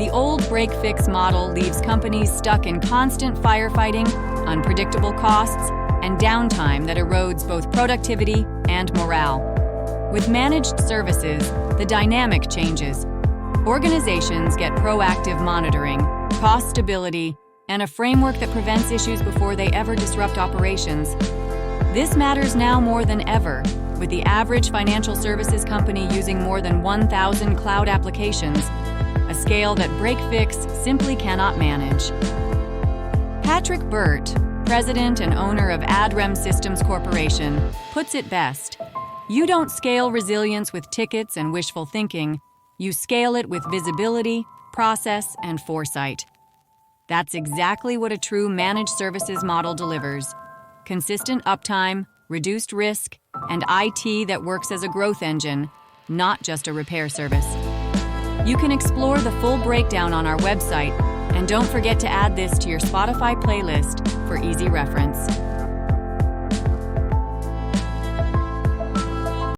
The old break-fix model leaves companies stuck in constant firefighting, unpredictable costs, and downtime that erodes both productivity and morale. With managed services, the dynamic changes. Organizations get proactive monitoring, cost stability, and a framework that prevents issues before they ever disrupt operations. This matters now more than ever, with the average financial services company using more than 1,000 cloud applications, a scale that break-fix simply cannot manage. Patrick Burt, president and owner of AdRem Systems Corporation, puts it best. You don't scale resilience with tickets and wishful thinking. You scale it with visibility, process, and foresight. That's exactly what a true managed services model delivers. Consistent uptime, reduced risk, and IT that works as a growth engine, not just a repair service. You can explore the full breakdown on our website, and don't forget to add this to your Spotify playlist for easy reference.